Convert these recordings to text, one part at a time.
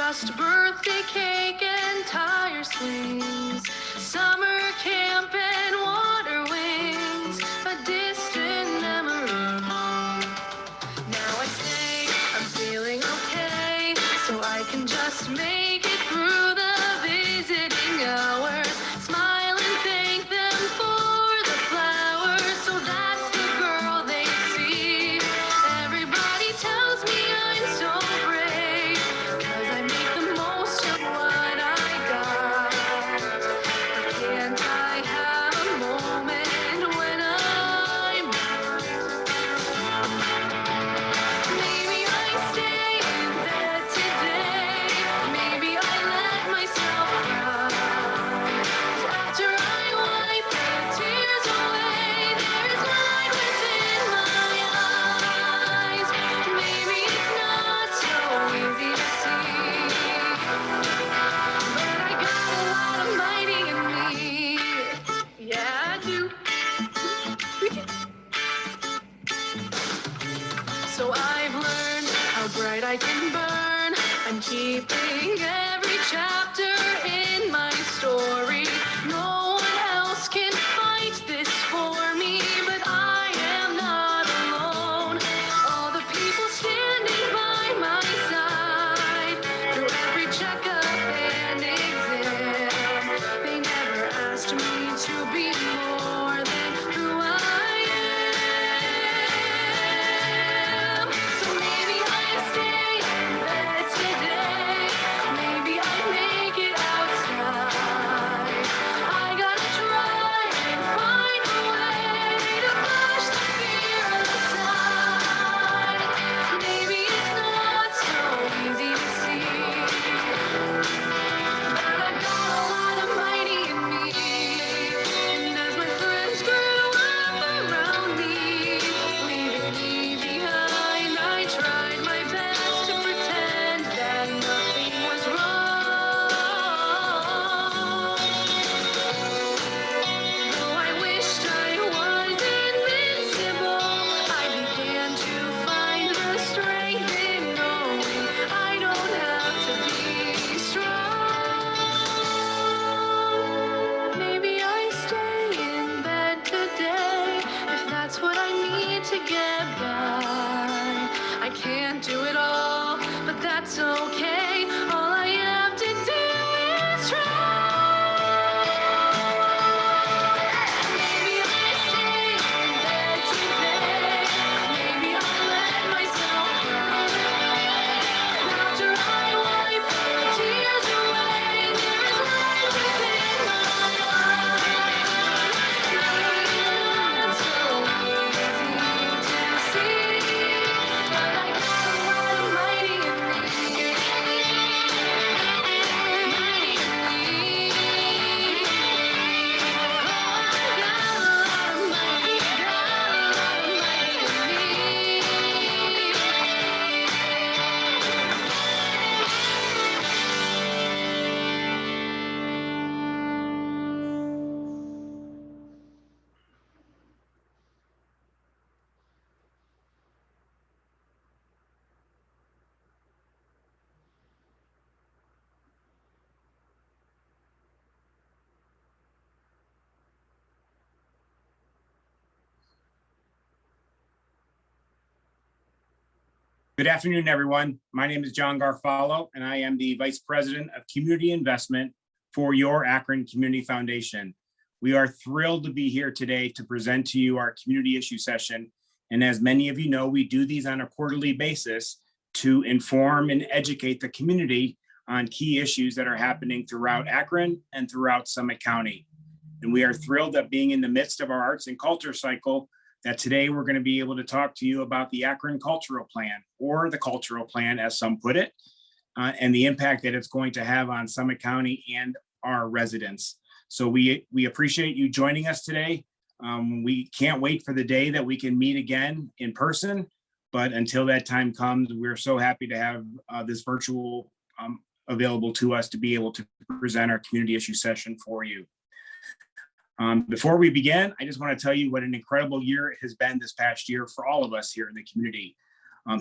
just birthday cake and tire swings, summer camp and water wings, a distant memory of home. Now I say I'm feeling okay, so I can just make it through the visiting hours, smile and thank them for the flowers. So that's the girl they see. Everybody tells me I'm so brave, 'cause I make the most of what I got. But can't I have a moment when I'm not? Maybe I stay in bed today. Maybe I let myself cry. 'Cause after I wipe the tears away, there is light within my eyes. Maybe it's not so easy to see, but I got a lot of mighty in me. Yeah, I do. So I've learned how bright I can burn. I'm keeping every chapter in my story. No one else can fight this for me, but I am not alone. All the people standing by my side through every checkup and exam, they never asked me to be more than who I am. So maybe I stay in bed today. Maybe I make it outside. I gotta try and find a way to push the fear aside. Maybe it's not so easy to see, but I've got a lot of mighty in me. And as my friends grew up around me, leaving me behind, I tried my best to pretend that nothing was wrong. Though I wished I was invincible, I began to find the strength in knowing I don't have to be strong. Maybe I stay in bed today if that's what I need to get by. I can't do it all, but that's okay. All I have to do is try. Maybe I stay in bed today. Maybe I let myself cry. After I wipe the tears away, there is light within my eyes. Maybe it's not so easy to see, but I got a lot of mighty in me. Mighty in me. Oh, I got a lot of mighty, got a lot of mighty in Good afternoon, everyone. My name is John Garfalo, and I am the Vice President of Community Investment for your Akron Community Foundation. We are thrilled to be here today to present to you our community issue session. And as many of you know, we do these on a quarterly basis to inform and educate the community on key issues that are happening throughout Akron and throughout Summit County. And we are thrilled that being in the midst of our arts and culture cycle, that today we're going to be able to talk to you about the Akron Cultural Plan, or the Cultural Plan as some put it, and the impact that it's going to have on Summit County and our residents. So we appreciate you joining us today. We can't wait for the day that we can meet again in person, but until that time comes, we're so happy to have this virtual available to us to be able to present our community issue session for you. Before we begin, I just want to tell you what an incredible year it has been this past year for all of us here in the community.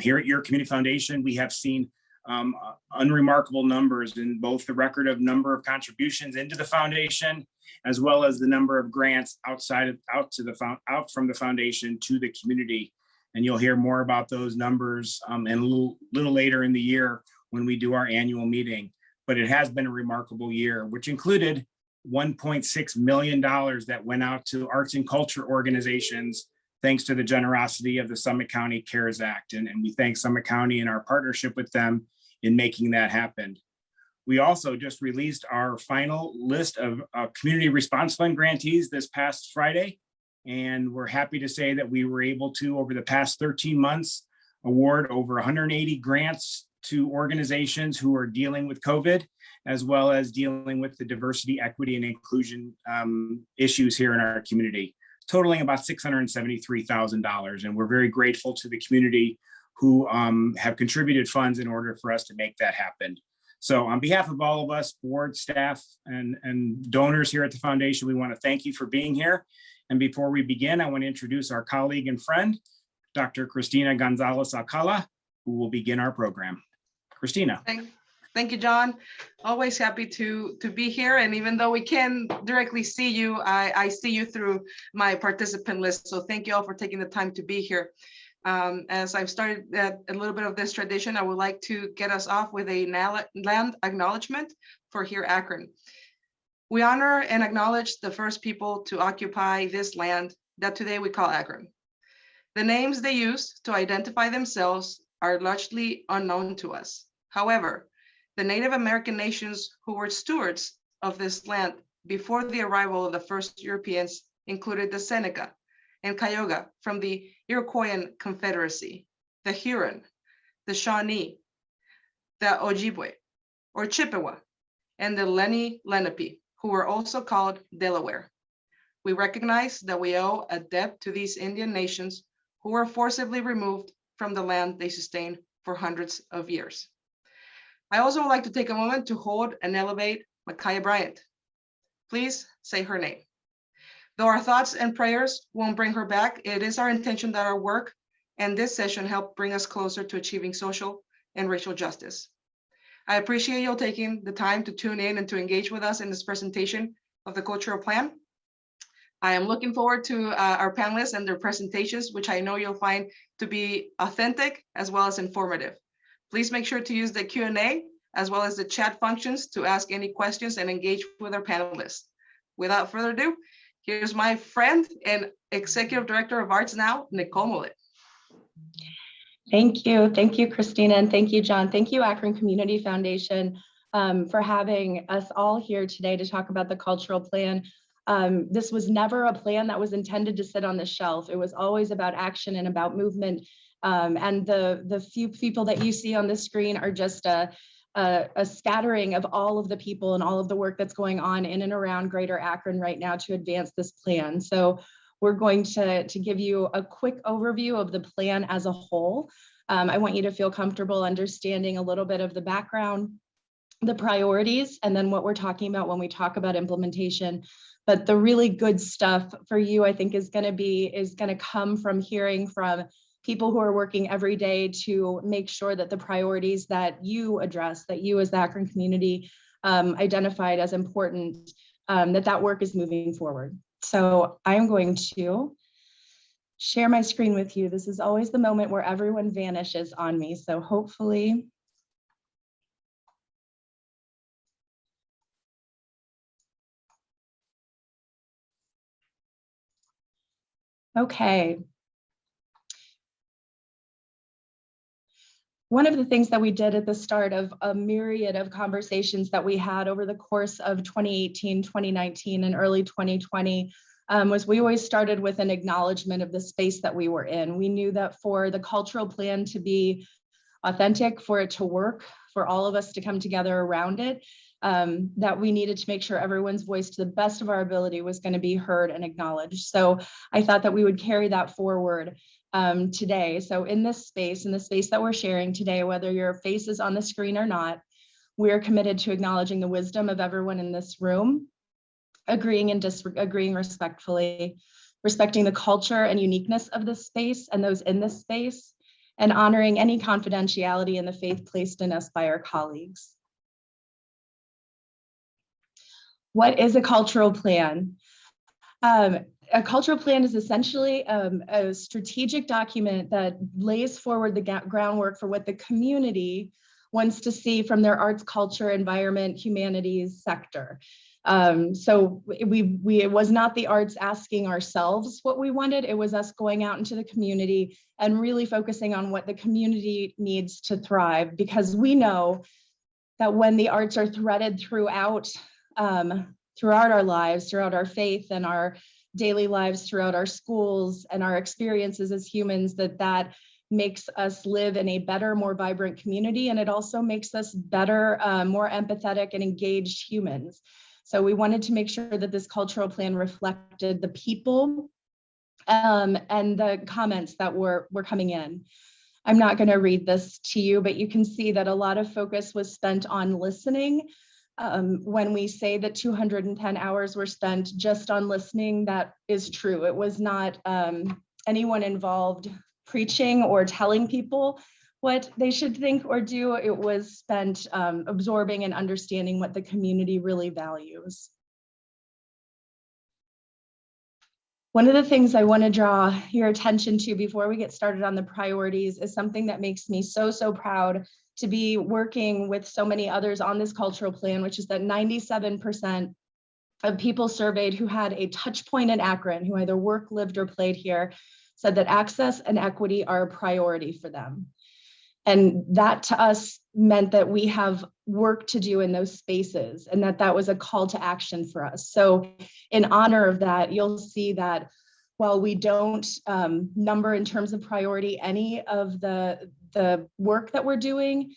Here at your Community Foundation, we have seen unremarkable numbers in both the record of number of contributions into the foundation, as well as the number of grants out from the foundation to the community. And you'll hear more about those numbers and a little later in the year when we do our annual meeting. But it has been a remarkable year, which included $1.6 million that went out to arts and culture organizations, thanks to the generosity of the Summit County CARES Act. And we thank Summit County and our partnership with them in making that happen. We also just released our final list of community response fund grantees this past Friday. And we're happy to say that we were able to, over the past 13 months, award over 180 grants to organizations who are dealing with COVID, as well as dealing with the diversity, equity, and inclusion issues here in our community, totaling about $673,000. And we're very grateful to the community who have contributed funds in order for us to make that happen. So on behalf of all of us, board, staff, and donors here at the foundation, we want to thank you for being here. And before we begin, I want to introduce our colleague and friend, Dr. Christina Gonzalez Alcala, who will begin our program. Christina. Thank you, John. Always happy to be here. And even though we can't directly see you, I see you through my participant list. So thank you all for taking the time to be here. As I've started a little bit of this tradition, I would like to get us off with a land acknowledgement for here Akron. We honor and acknowledge the first people to occupy this land that today we call Akron. The names they used to identify themselves are largely unknown to us. However, the Native American nations who were stewards of this land before the arrival of the first Europeans included the Seneca and Cayuga from the Iroquoian Confederacy, the Huron, the Shawnee, the Ojibwe or Chippewa, and the Lenni Lenape, who were also called Delaware. We recognize that we owe a debt to these Indian nations who were forcibly removed from the land they sustained for hundreds of years. I also would like to take a moment to hold and elevate Micaiah Bryant. Please say her name. Though our thoughts and prayers won't bring her back, it is our intention that our work and this session help bring us closer to achieving social and racial justice. I appreciate you taking the time to tune in and to engage with us in this presentation of the cultural plan. I am looking forward to our panelists and their presentations, which I know you'll find to be authentic as well as informative. Please make sure to use the Q&A as well as the chat functions to ask any questions and engage with our panelists. Without further ado, here's my friend and Executive Director of Arts now, Nicole Mullet. Thank you, Christina, and thank you, John. Thank you, Akron Community Foundation, for having us all here today to talk about the cultural plan. This was never a plan that was intended to sit on the shelf. It was always about action and about movement. And the few people that you see on the screen are just a scattering of all of the people and all of the work that's going on in and around Greater Akron right now to advance this plan. So we're going to give you a quick overview of the plan as a whole. I want you to feel comfortable understanding a little bit of the background, the priorities, and then what we're talking about when we talk about implementation. But the really good stuff for you, I think, is going to come from hearing from people who are working every day to make sure that the priorities that you address, that you as the Akron community identified as important, that work is moving forward. So I'm going to share my screen with you. This is always the moment where everyone vanishes on me. So hopefully. Okay. One of the things that we did at the start of a myriad of conversations that we had over the course of 2018, 2019, and early 2020 was we always started with an acknowledgement of the space that we were in. We knew that for the cultural plan to be authentic, for it to work, for all of us to come together around it, that we needed to make sure everyone's voice to the best of our ability was going to be heard and acknowledged. So I thought that we would carry that forward today. So in the space that we're sharing today, whether your face is on the screen or not, we're committed to acknowledging the wisdom of everyone in this room, agreeing and disagreeing respectfully, respecting the culture and uniqueness of this space and those in this space, and honoring any confidentiality in the faith placed in us by our colleagues. What is a cultural plan? A cultural plan is essentially a strategic document that lays forward the groundwork for what the community wants to see from their arts, culture, environment, humanities sector. So it was not the arts asking ourselves what we wanted, it was us going out into the community and really focusing on what the community needs to thrive, because we know that when the arts are threaded throughout our lives, throughout our faith and our daily lives, throughout our schools and our experiences as humans, that makes us live in a better, more vibrant community. And it also makes us better, more empathetic and engaged humans. So we wanted to make sure that this cultural plan reflected the people and the comments that were coming in. I'm not going to read this to you, but you can see that a lot of focus was spent on listening. When we say that 210 hours were spent just on listening, that is true. It was not anyone involved preaching or telling people what they should think or do. It was spent absorbing and understanding what the community really values. One of the things I want to draw your attention to before we get started on the priorities is something that makes me so proud to be working with so many others on this cultural plan, which is that 97% of people surveyed who had a touch point in Akron, who either worked, lived, or played here, said that access and equity are a priority for them. And that to us meant that we have work to do in those spaces, and that was a call to action for us. So in honor of that, you'll see that while we don't number in terms of priority any of the work that we're doing,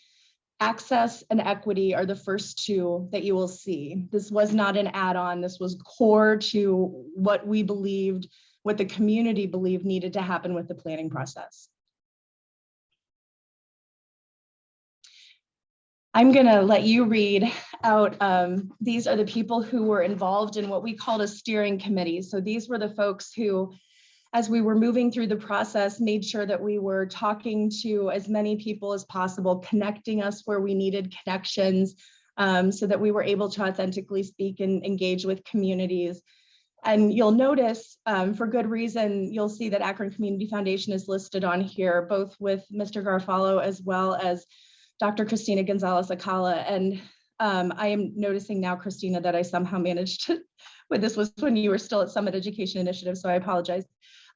access and equity are the first two that you will see. This was not an add-on. This was core to what we believed, what the community believed needed to happen with the planning process. I'm going to let you read out, these are the people who were involved in what we called a steering committee. So these were the folks who, as we were moving through the process, made sure that we were talking to as many people as possible, connecting us where we needed connections, so that we were able to authentically speak and engage with communities. And you'll notice, for good reason, you'll see that Akron Community Foundation is listed on here, both with Mr. Garofalo as well as Dr. Christina Gonzalez Alcala. And I am noticing now, Christina, that I somehow managed to, but this was when you were still at Summit Education Initiative, so I apologize.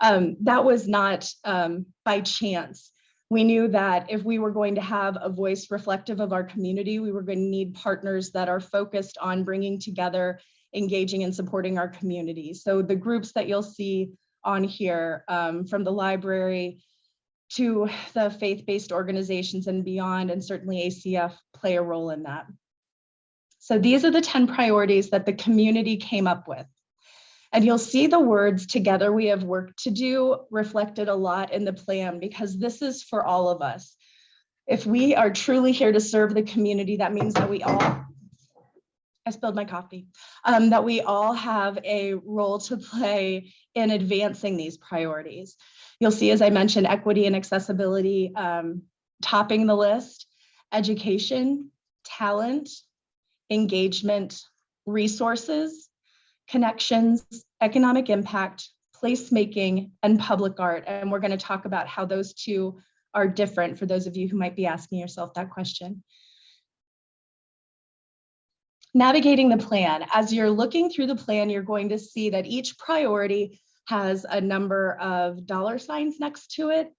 That was not by chance. We knew that if we were going to have a voice reflective of our community, we were going to need partners that are focused on bringing together, engaging and supporting our community. So the groups that you'll see on here, from the library to the faith-based organizations and beyond, and certainly ACF play a role in that. So these are the 10 priorities that the community came up with. And you'll see the words "together we have work to do" reflected a lot in the plan, because this is for all of us. If we are truly here to serve the community, that means that we all, I spilled my coffee, that we all have a role to play in advancing these priorities. You'll see, as I mentioned, equity and accessibility topping the list, education, talent, engagement, resources, connections, economic impact, placemaking, and public art. And we're going to talk about how those two are different for those of you who might be asking yourself that question. Navigating the plan. As you're looking through the plan, you're going to see that each priority has a number of dollar signs next to it,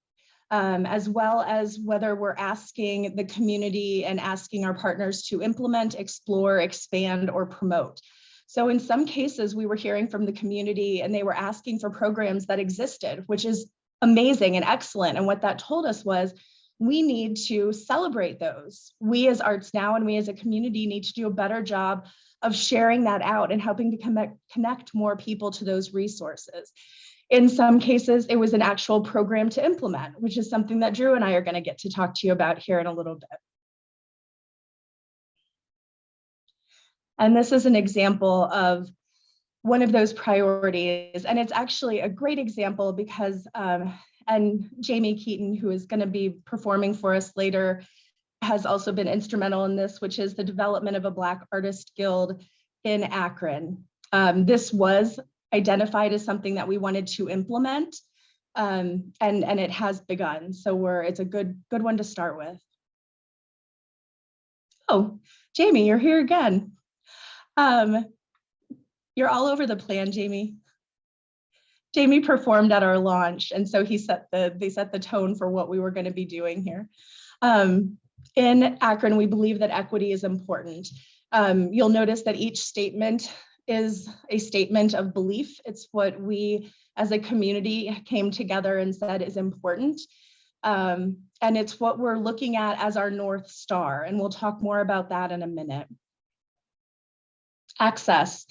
as well as whether we're asking the community and asking our partners to implement, explore, expand, or promote. So in some cases, we were hearing from the community and they were asking for programs that existed, which is amazing and excellent. And what that told us was, we need to celebrate those. We as Arts Now and we as a community need to do a better job of sharing that out and helping to connect more people to those resources. In some cases, it was an actual program to implement, which is something that Drew and I are going to get to talk to you about here in a little bit. And this is an example of one of those priorities. And it's actually a great example because And Jamie Keaton, who is going to be performing for us later, has also been instrumental in this, which is the development of a Black Artist Guild in Akron. This was identified as something that we wanted to implement, and it has begun. So it's a good one to start with. Oh, Jamie, you're here again. You're all over the plan, Jamie. Jamie performed at our launch, and so they set the tone for what we were going to be doing here. In Akron, we believe that equity is important. You'll notice that each statement is a statement of belief. It's what we as a community came together and said is important. And it's what we're looking at as our North Star. And we'll talk more about that in a minute. Access.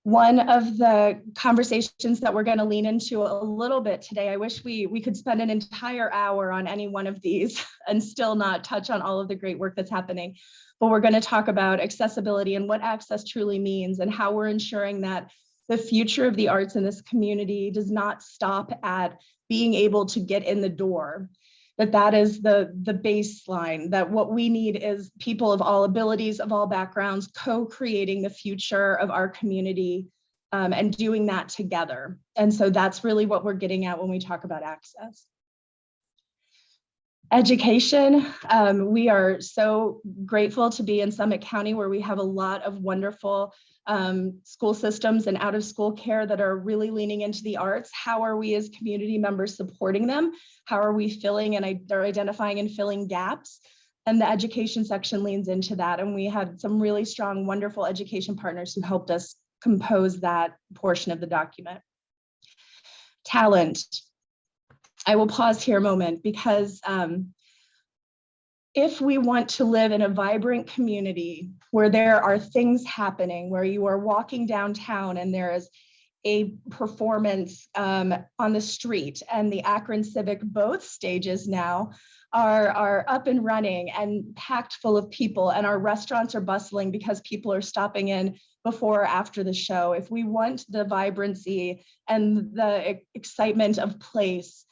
One of the conversations that we're going to lean into a little bit today, I wish we could spend an entire hour on any one of these and still not touch on all of the great work that's happening. But we're going to talk about accessibility and what access truly means and how we're ensuring that the future of the arts in this community does not stop at being able to get in the door. That is the baseline, that what we need is people of all abilities, of all backgrounds, co-creating the future of our community and doing that together. And so that's really what we're getting at when we talk about access. Education, we are so grateful to be in Summit County where we have a lot of wonderful school systems and out of school care that are really leaning into the arts. How are we as community members supporting them? How are we filling and they're identifying and filling gaps? And the education section leans into that. And we had some really strong, wonderful education partners who helped us compose that portion of the document. Talent. I will pause here a moment because if we want to live in a vibrant community where there are things happening, where you are walking downtown and there is a performance on the street, and the Akron Civic, both stages now are up and running and packed full of people, and our restaurants are bustling because people are stopping in before or after the show. If we want the vibrancy and the excitement of place,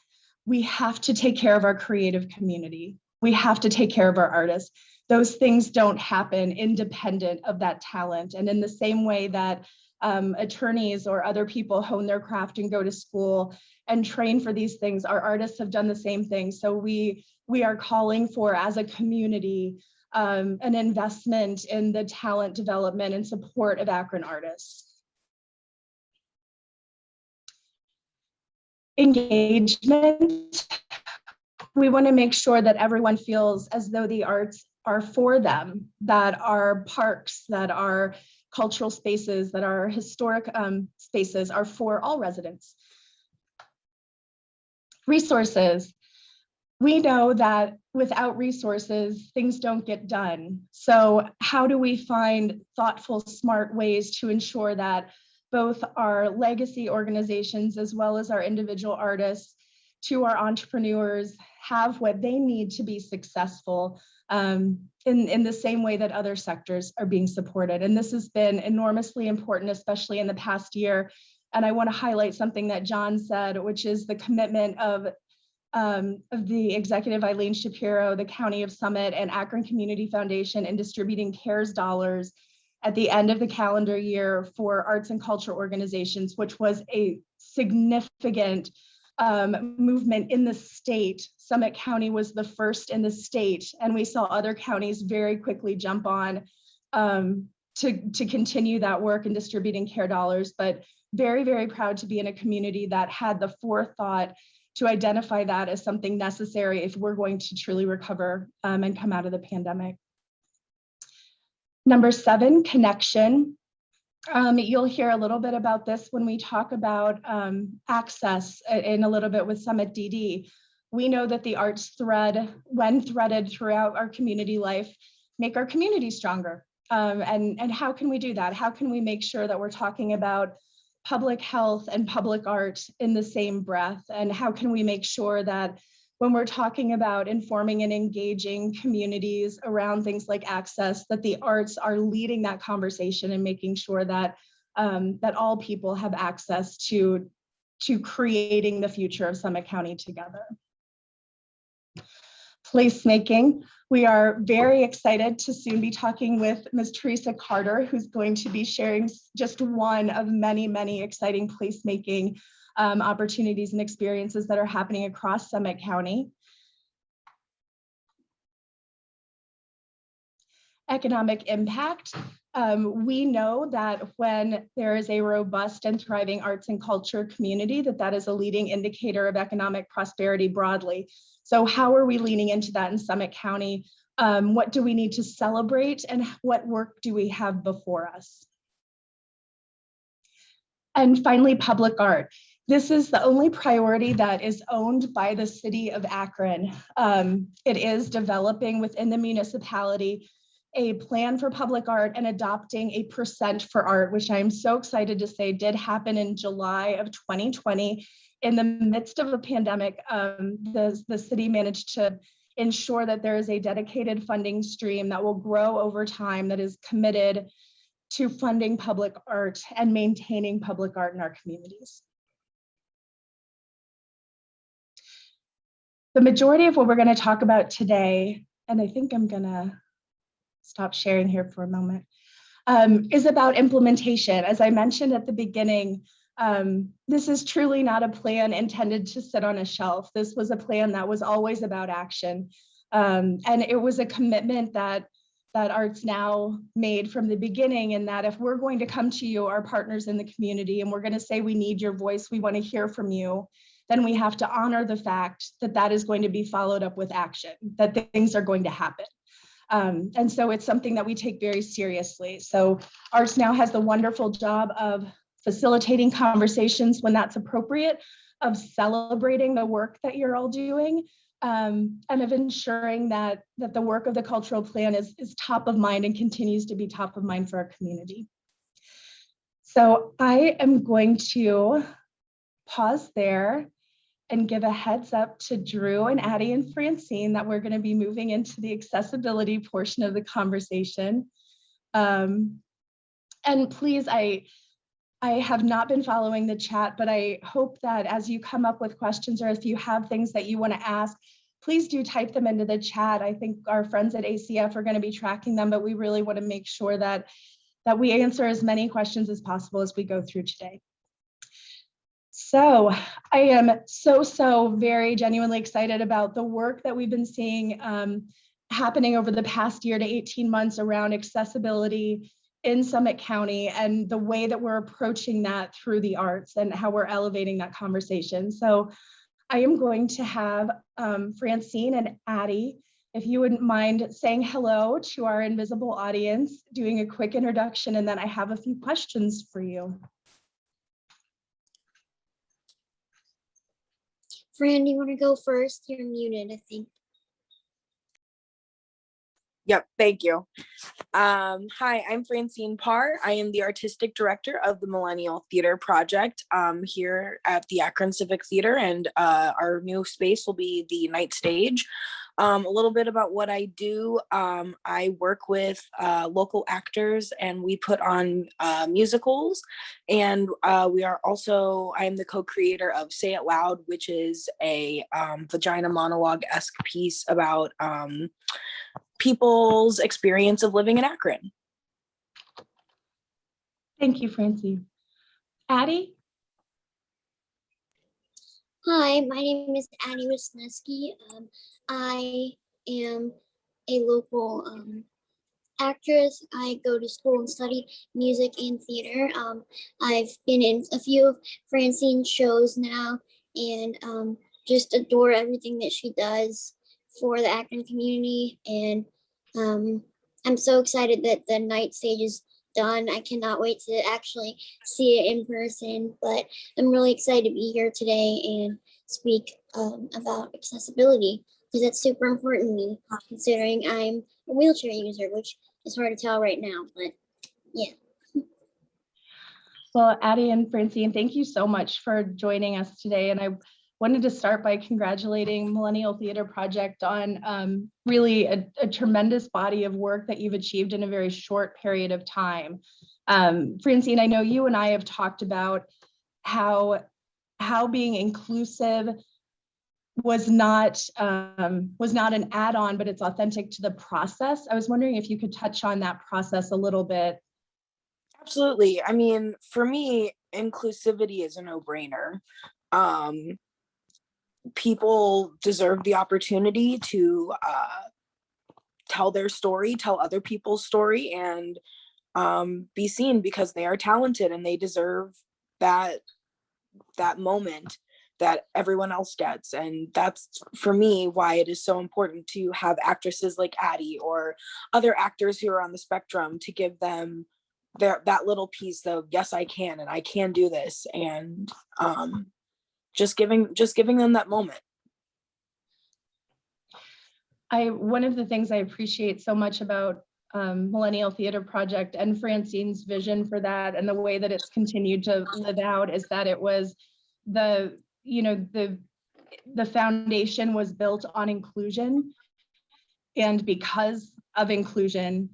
we have to take care of our creative community. We have to take care of our artists. Those things don't happen independent of that talent. And in the same way that attorneys or other people hone their craft and go to school and train for these things, our artists have done the same thing. So we are calling for, as a community, an investment in the talent development and support of Akron artists. Engagement. We want to make sure that everyone feels as though the arts are for them, that our parks, that our cultural spaces, that our historic spaces are for all residents. Resources. We know that without resources, things don't get done. So how do we find thoughtful, smart ways to ensure that both our legacy organizations as well as our individual artists, to our entrepreneurs, have what they need to be successful in the same way that other sectors are being supported. And this has been enormously important, especially in the past year. And I want to highlight something that John said, which is the commitment of the executive Eileen Shapiro, the County of Summit, and Akron Community Foundation in distributing CARES dollars at the end of the calendar year for arts and culture organizations, which was a significant movement in the state. Summit County was the first in the state, and we saw other counties very quickly jump on to continue that work in distributing CARE dollars. But very, very proud to be in a community that had the forethought to identify that as something necessary if we're going to truly recover and come out of the pandemic. Number 7, connection. You'll hear a little bit about this when we talk about access in a little bit with Summit DD. We know that the arts thread, when threaded throughout our community life, make our community stronger. And how can we do that? How can we make sure that we're talking about public health and public art in the same breath? And how can we make sure that when we're talking about informing and engaging communities around things like access, that the arts are leading that conversation and making sure that that all people have access to to creating the future of Summit County together. Placemaking. We are very excited to soon be talking with Ms. Teresa Carter, who's going to be sharing just one of many, many exciting placemaking opportunities and experiences that are happening across Summit County. Economic impact. We know that when there is a robust and thriving arts and culture community, that is a leading indicator of economic prosperity broadly. So how are we leaning into that in Summit County? What do we need to celebrate, and what work do we have before us? And finally, public art. This is the only priority that is owned by the city of Akron. It is developing within the municipality a plan for public art and adopting a percent for art, which I'm so excited to say did happen in July of 2020. In the midst of a pandemic, the city managed to ensure that there is a dedicated funding stream that will grow over time, that is committed to funding public art and maintaining public art in our communities. The majority of what we're going to talk about today, and I think I'm going to stop sharing here for a moment, is about implementation. As I mentioned at the beginning, this is truly not a plan intended to sit on a shelf. This was a plan that was always about action. And it was a commitment that Arts Now made from the beginning, and that if we're going to come to you, our partners in the community, and we're going to say we need your voice, we want to hear from you, then we have to honor the fact that that is going to be followed up with action, that things are going to happen. And so it's something that we take very seriously. So Arts Now has the wonderful job of facilitating conversations when that's appropriate, of celebrating the work that you're all doing, and of ensuring that the work of the cultural plan is top of mind and continues to be top of mind for our community. So I am going to pause there and give a heads up to Drew and Addie and Francine that we're going to be moving into the accessibility portion of the conversation. And please, I have not been following the chat, but I hope that as you come up with questions, or if you have things that you want to ask, please do type them into the chat. I think our friends at ACF are going to be tracking them, but we really want to make sure that we answer as many questions as possible as we go through today. So I am so very genuinely excited about the work that we've been seeing happening over the past year to 18 months around accessibility in Summit County, and the way that we're approaching that through the arts and how we're elevating that conversation. So I am going to have Francine and Addie, if you wouldn't mind saying hello to our invisible audience, doing a quick introduction, and then I have a few questions for you. Fran, you want to go first? You're muted, I think. Yep, thank you. Hi, I'm Francine Parr. I am the artistic director of the Millennial Theater Project here at the Akron Civic Theater, and our new space will be the night stage. A little bit about what I do. I work with local actors, and we put on musicals, and we are also, I'm the co-creator of Say It Loud, which is a vagina monologue-esque piece about people's experience of living in Akron. Thank you, Francine. Addie? Hi, my name is Addie Wisniewski. I am a local actress. I go to school and study music and theater. I've been in a few of Francine's shows now, and just adore everything that she does for the Akron community. And I'm so excited that the night stage is done. I cannot wait to actually see it in person, but I'm really excited to be here today and speak about accessibility, because it's super important to me, considering I'm a wheelchair user, which is hard to tell right now, but yeah. Well, Addie and Francine, thank you so much for joining us today. And I wanted to start by congratulating Millennial Theater Project on really a tremendous body of work that you've achieved in a very short period of time. Francine, I know you and I have talked about how how being inclusive was not an add-on, but it's authentic to the process. I was wondering if you could touch on that process a little bit. Absolutely. I mean, for me, inclusivity is a no-brainer. People deserve the opportunity to tell their story, tell other people's story, and be seen because they are talented and they deserve that moment that everyone else gets. And that's, for me, why it is so important to have actresses like Addie or other actors who are on the spectrum, to give them that little piece of, yes, I can, and I can do this, and just giving them that moment. One of the things I appreciate so much about Millennial Theater Project and Francine's vision for that, and the way that it's continued to live out, is that it was the foundation was built on inclusion, and because of inclusion,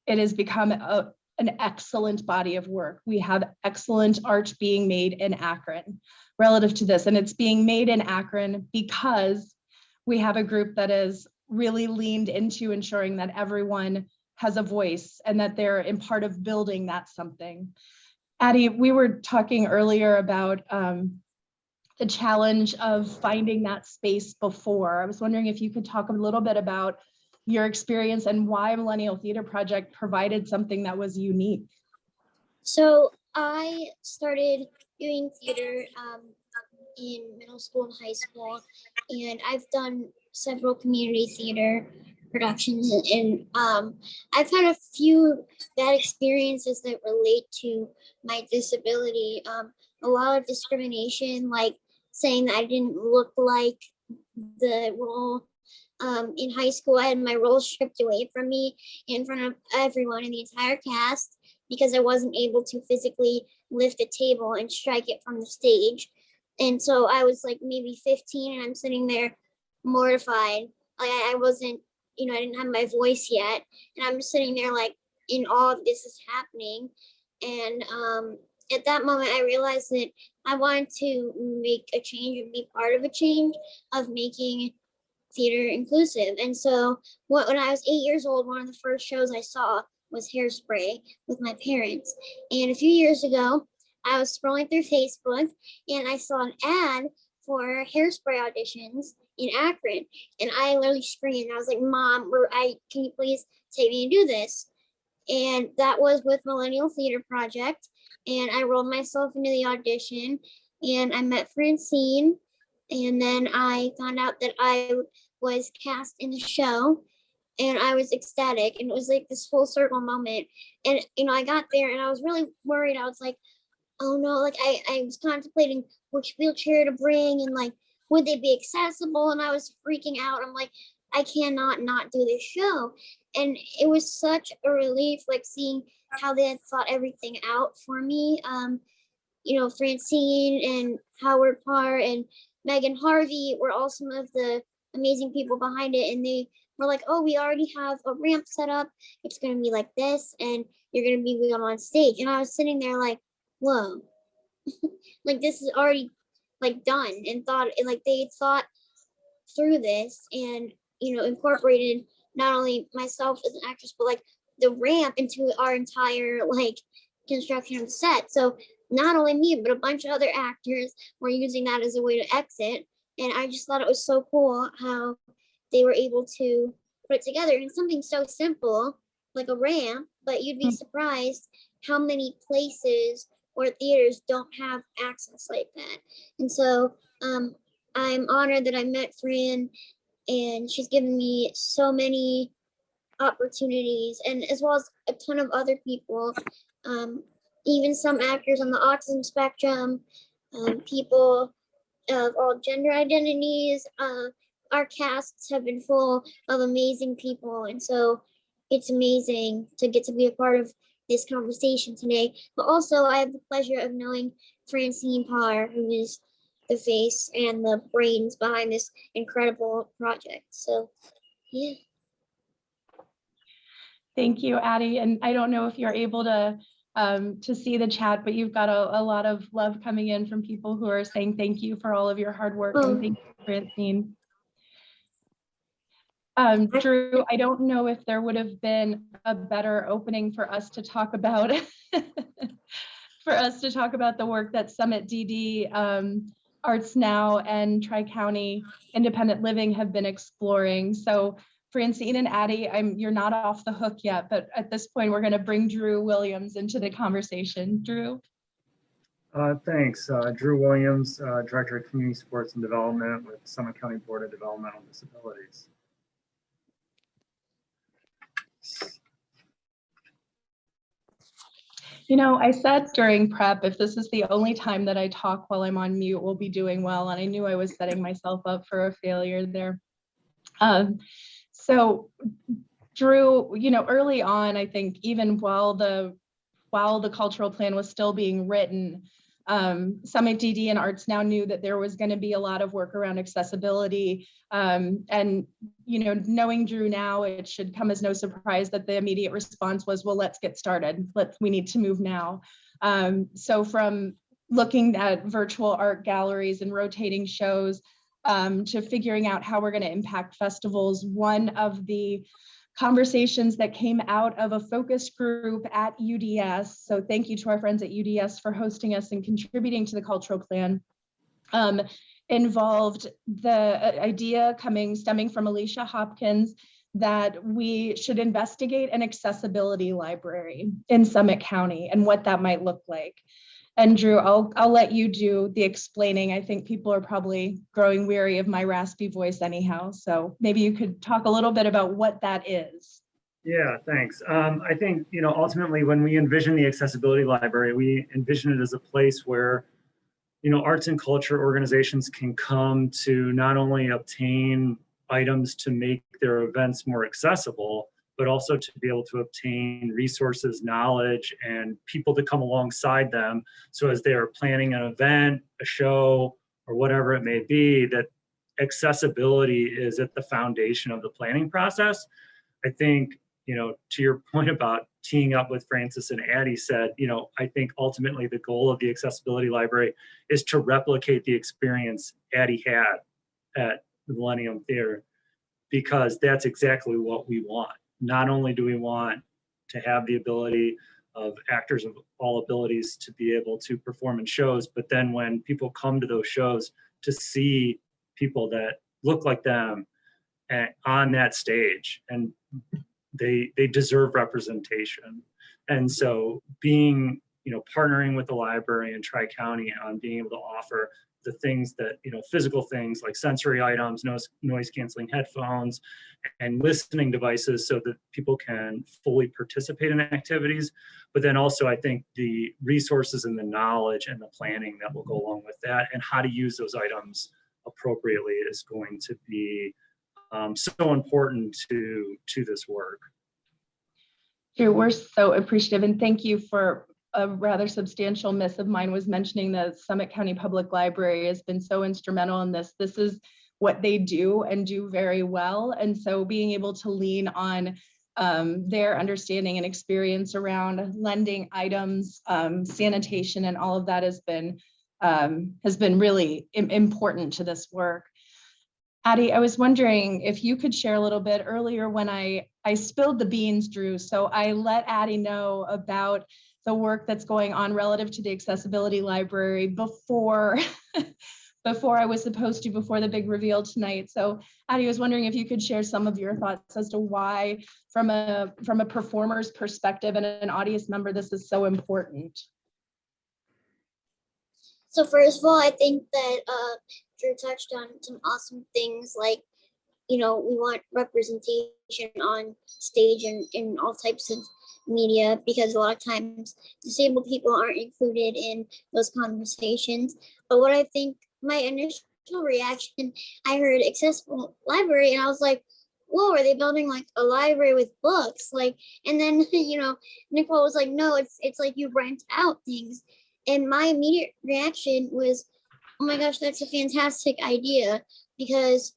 it has become an excellent body of work. We have excellent art being made in Akron relative to this, and it's being made in Akron because we have a group that is really leaned into ensuring that everyone has a voice and that they're in part of building that something. Addie, we were talking earlier about the challenge of finding that space before. I was wondering if you could talk a little bit about your experience and why Millennial Theater Project provided something that was unique. So I started doing theater in middle school and high school, and I've done several community theater productions, and I've had a few bad experiences that relate to my disability. A lot of discrimination, like saying that I didn't look like the role. In high school, I had my role stripped away from me in front of everyone in the entire cast because I wasn't able to physically lift a table and strike it from the stage. And so I was like maybe 15, and I'm sitting there mortified. Like I wasn't, I didn't have my voice yet. And I'm just sitting there like in awe of this is happening. And at that moment, I realized that I wanted to make a change and be part of a change of making theater inclusive. And so when I was 8 years old, one of the first shows I saw was Hairspray with my parents. And a few years ago, I was scrolling through Facebook and I saw an ad for Hairspray auditions in Akron. And I literally screamed. I was like, Mom, can you please take me to do this? And that was with Millennial Theater Project. And I rolled myself into the audition and I met Francine. And then I found out that I was cast in the show, and I was ecstatic. And it was like this full circle moment. And, I got there and I was really worried. I was like, oh no, like I was contemplating which wheelchair to bring and like, would they be accessible? And I was freaking out. I'm like, I cannot not do this show. And it was such a relief, like seeing how they had thought everything out for me. Francine and Howard Parr and Megan Harvey were all some of the amazing people behind it. And they were like, oh, we already have a ramp set up. It's going to be like this, and you're going to be wheeled on stage. And I was sitting there like, whoa, like this is already like done, and like they thought through this and, incorporated not only myself as an actress, but like the ramp into our entire like construction of the set. So not only me, but a bunch of other actors were using that as a way to exit. And I just thought it was so cool how they were able to put it together. And something so simple, like a ramp, but you'd be surprised how many places or theaters don't have access like that. And so I'm honored that I met Fran, and she's given me so many opportunities, and as well as a ton of other people. Even some actors on the autism spectrum, people of all gender identities. Our casts have been full of amazing people. And so it's amazing to get to be a part of this conversation today. But also I have the pleasure of knowing Francine Parr, who is the face and the brains behind this incredible project. So, yeah. Thank you, Addie. And I don't know if you're able to to see the chat, but you've got a lot of love coming in from people who are saying thank you for all of your hard work, and thank you, Francine. Drew, I don't know if there would have been a better opening for us to talk about the work that Summit DD, Arts Now, and Tri-County Independent Living have been exploring. So Francine and Addie, you're not off the hook yet, but at this point, we're going to bring Drew Williams into the conversation. Drew? Thanks. Drew Williams, Director of Community Sports and Development with Summit County Board of Developmental Disabilities. You know, I said during prep, if this is the only time that I talk while I'm on mute, we'll be doing well. And I knew I was setting myself up for a failure there. So Drew, you know, early on, I think even while the cultural plan was still being written, Summit DD and Arts Now knew that there was going to be a lot of work around accessibility. And, you know, knowing Drew now, it should come as no surprise that the immediate response was, well, let's get started. We need to move now. So from looking at virtual art galleries and rotating shows to figuring out how we're going to impact festivals, one of the conversations that came out of a focus group at UDS. So thank you to our friends at UDS for hosting us and contributing to the cultural plan. Involved the idea stemming from Alicia Hopkins that we should investigate an accessibility library in Summit County and what that might look like. And Drew, I'll let you do the explaining. I think people are probably growing weary of my raspy voice anyhow. So maybe you could talk a little bit about what that is. Yeah, thanks. I think, you know, ultimately when we envision the accessibility library, we envision it as a place where, you know, arts and culture organizations can come to not only obtain items to make their events more accessible, but also to be able to obtain resources, knowledge, and people to come alongside them. So as they're planning an event, a show, or whatever it may be, that accessibility is at the foundation of the planning process. I think, you know, to your point about teeing up with Francis and Addie said, you know, I think ultimately the goal of the accessibility library is to replicate the experience Addie had at the Millennium Theater, because that's exactly what we want. Not only do we want to have the ability of actors of all abilities to be able to perform in shows, but then when people come to those shows to see people that look like them on that stage, and they deserve representation. And so being, you know, partnering with the library and Tri-County on being able to offer the things that, you know, physical things like sensory items, noise canceling headphones, and listening devices so that people can fully participate in activities. But then also I think the resources and the knowledge and the planning that will go along with that and how to use those items appropriately is going to be so important to this work. Drew, we're so appreciative, and thank you for a rather substantial miss of mine was mentioning the Summit County Public Library has been so instrumental in this. This is what they do and do very well. And so being able to lean on their understanding and experience around lending items, sanitation, and all of that has been really important to this work. Addie, I was wondering if you could share a little bit earlier when I spilled the beans, Drew. So I let Addie know about the work that's going on relative to the accessibility library before I was supposed to, before the big reveal tonight. So Addie, I was wondering if you could share some of your thoughts as to why, from a performer's perspective and an audience member, this is so important. So first of all, I think that Drew touched on some awesome things like, you know, we want representation on stage and in all types of media, because a lot of times disabled people aren't included in those conversations. But what I think, my initial reaction, I heard accessible library and I was like, whoa, are they building like a library with books? Like, and then, you know, Nicole was like, no, it's like you rent out things. And my immediate reaction was, oh my gosh, that's a fantastic idea, because,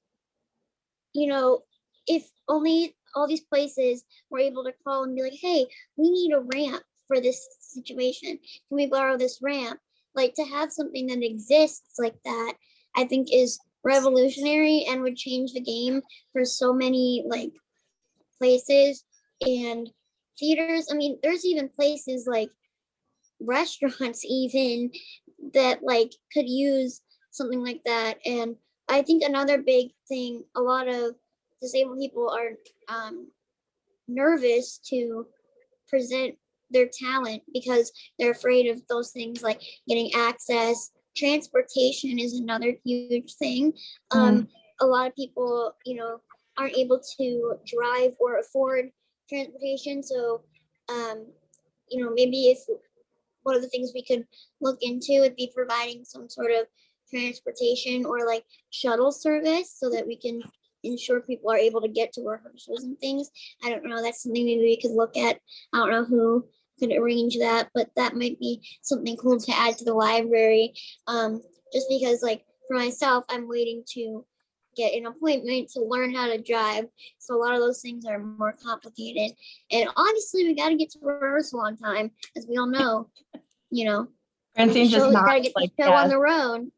you know, if only all these places were able to call and be like, hey, we need a ramp for this situation? Can we borrow this ramp? Like, to have something that exists like that, I think is revolutionary and would change the game for so many like places and theaters. I mean, there's even places like restaurants even that like could use something like that. And I think another big thing, a lot of disabled people are nervous to present their talent because they're afraid of those things like getting access. Transportation is another huge thing. A lot of people, you know, aren't able to drive or afford transportation. So, you know, maybe if one of the things we could look into would be providing some sort of transportation or like shuttle service so that we can ensure people are able to get to rehearsals and things. I don't know. That's something maybe we could look at. I don't know who could arrange that, but that might be something cool to add to the library. Just because like for myself, I'm waiting to get an appointment to learn how to drive. So a lot of those things are more complicated. And obviously we got to get to rehearsal on time, as we all know, you know, Francine just got to nods get the like, show on yes. the road.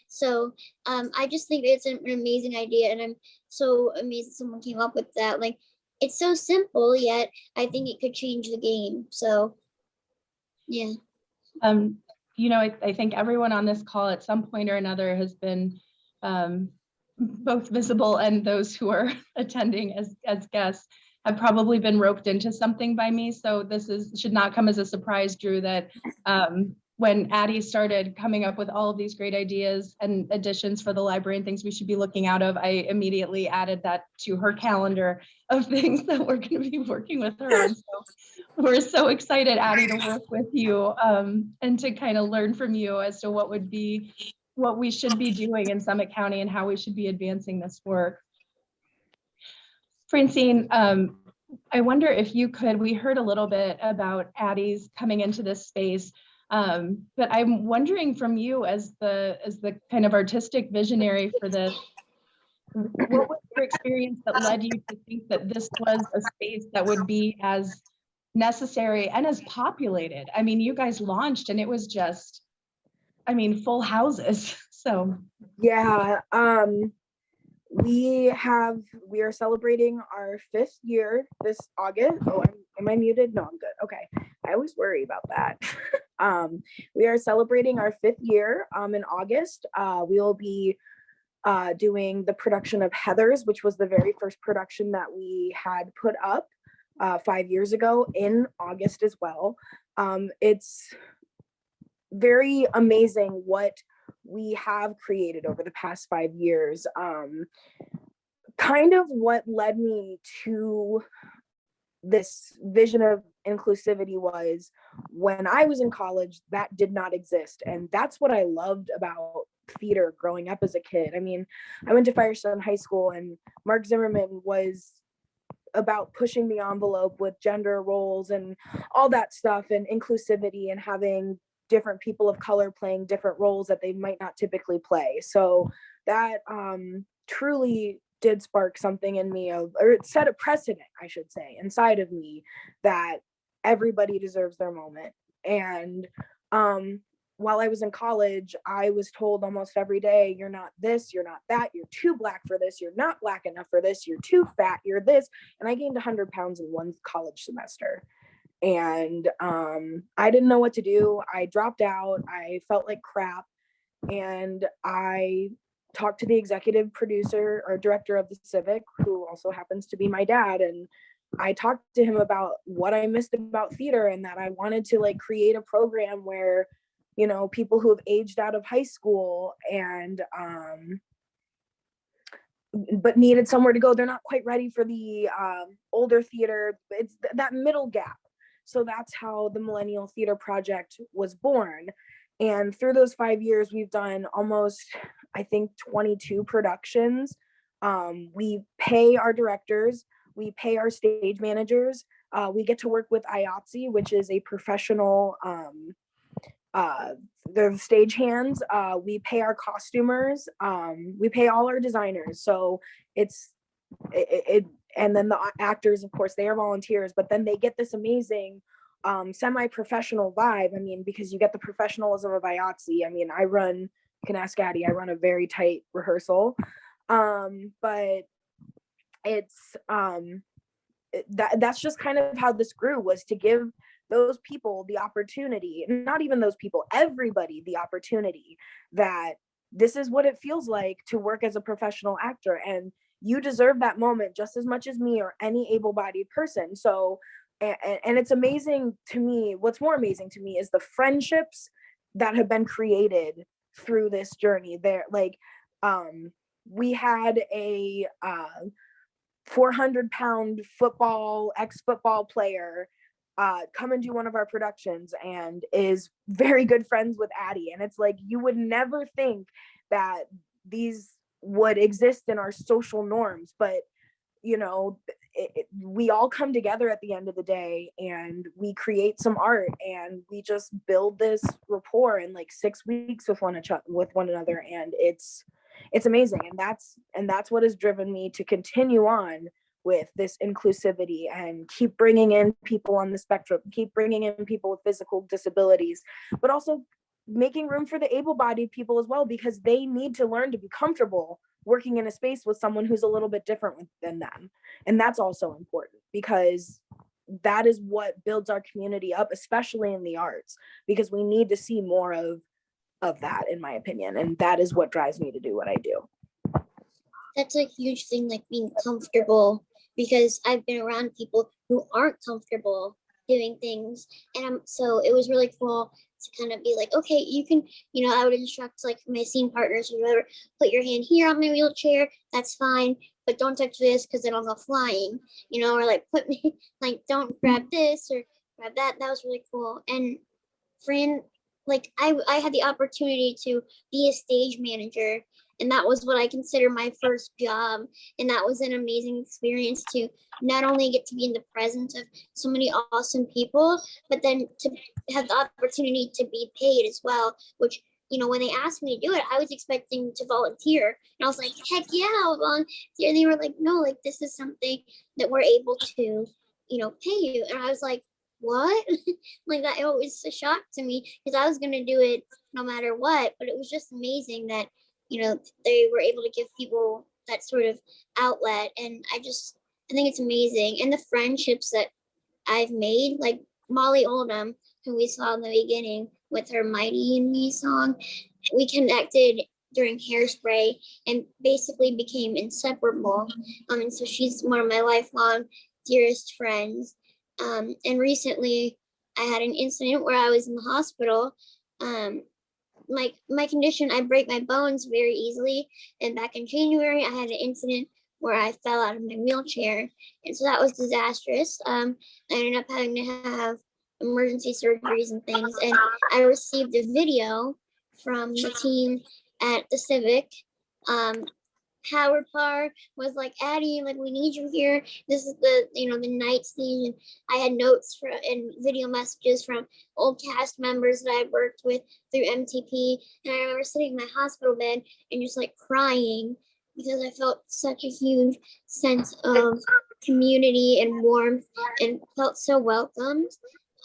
So I just think it's an amazing idea, and I'm so amazed someone came up with that. Like, it's so simple, yet I think it could change the game. So yeah. You know, I think everyone on this call at some point or another has been both visible, and those who are attending as guests have probably been roped into something by me. So this should not come as a surprise, Drew, that when Addie started coming up with all of these great ideas and additions for the library and things we should be looking out of, I immediately added that to her calendar of things that we're going to be working with her on. So we're so excited, Addie, to work with you and to kind of learn from you as to what we should be doing in Summit County and how we should be advancing this work. Francine, I wonder if you could, we heard a little bit about Addie's coming into this space, but I'm wondering from you as the kind of artistic visionary for this, what was your experience that led you to think that this was a space that would be as necessary and as populated? I mean, you guys launched and it was just, I mean, full houses. So yeah, we are celebrating our 5th year this August. Oh, am I muted? No, I'm good. Okay. I always worry about that. We are celebrating our 5th year in August. We will be doing the production of Heathers, which was the very first production that we had put up 5 years ago in August as well. It's very amazing what we have created over the past 5 years. Kind of what led me to this vision of inclusivity was when I was in college, that did not exist. And that's what I loved about theater growing up as a kid. I mean, I went to Firestone High School, and Mark Zimmerman was about pushing the envelope with gender roles and all that stuff, and inclusivity, and having different people of color playing different roles that they might not typically play. So that truly did spark something in me, or it set a precedent, I should say, inside of me, that everybody deserves their moment. And while I was in college, I was told almost every day, you're not this, you're not that, you're too black for this, you're not black enough for this, you're too fat, you're this. And I gained 100 pounds in one college semester. And I didn't know what to do. I dropped out. I felt like crap. And I talked to the executive producer or director of the Civic, who also happens to be my dad. And I talked to him about what I missed about theater, and that I wanted to like create a program where, you know, people who have aged out of high school and but needed somewhere to go, they're not quite ready for the older theater. It's that middle gap. So that's how the Millennial Theater Project was born. And through those 5 years, we've done almost, I think, 22 productions. We pay our directors, we pay our stage managers, we get to work with IATSE, which is a professional, they're the stage hands. We pay our costumers, we pay all our designers. So and then the actors, of course, they are volunteers, but then they get this amazing semi-professional vibe. I mean, because you get the professionalism of IATSE. I mean, you can ask Addie, I run a very tight rehearsal. But it's, that's just kind of how this grew, was to give those people the opportunity, not even those people, everybody the opportunity that this is what it feels like to work as a professional actor, and you deserve that moment just as much as me or any able-bodied person. So, and it's amazing to me, what's more amazing to me is the friendships that have been created through this journey. There, like, we had a 400-pound ex-football player come and do one of our productions and is very good friends with Addie. And it's like, you would never think that these would exist in our social norms, but you know, we all come together at the end of the day and we create some art and we just build this rapport in like 6 weeks with one another. And it's amazing. And that's what has driven me to continue on with this inclusivity and keep bringing in people on the spectrum, keep bringing in people with physical disabilities, but also making room for the able-bodied people as well, because they need to learn to be comfortable working in a space with someone who's a little bit different than them. And that's also important, because that is what builds our community up, especially in the arts, because we need to see more of that, in my opinion. And that is what drives me to do what I do. That's a huge thing, like being comfortable, because I've been around people who aren't comfortable doing things. And so it was really cool to kind of be like, okay, you can, I would instruct like my scene partners or whatever, put your hand here on my wheelchair, that's fine, but don't touch this because then I'll go flying, or like put me, like, don't grab this or grab that. That was really cool. And Fran, like I had the opportunity to be a stage manager, and that was what I consider my first job. And that was an amazing experience to not only get to be in the presence of so many awesome people, but then to have the opportunity to be paid as well, which, when they asked me to do it, I was expecting to volunteer. And I was like, heck yeah, I'll volunteer. And they were like, no, like, this is something that we're able to, pay you. And I was like, what? Like, that, it was a shock to me, because I was going to do it no matter what. But it was just amazing that, they were able to give people that sort of outlet. And I think it's amazing. And the friendships that I've made, like Molly Oldham, who we saw in the beginning with her Mighty in Me song, we connected during Hairspray and basically became inseparable. And so she's one of my lifelong dearest friends. And recently I had an incident where I was in the hospital. My condition, I break my bones very easily. And back in January, I had an incident where I fell out of my wheelchair. And so that was disastrous. I ended up having to have emergency surgeries and things. And I received a video from the team at the Civic. Howard Parr was like, Addie, like, we need you here. This is the, the night scene. And I had notes and video messages from old cast members that I worked with through MTP. And I remember sitting in my hospital bed and just like crying, because I felt such a huge sense of community and warmth and felt so welcomed.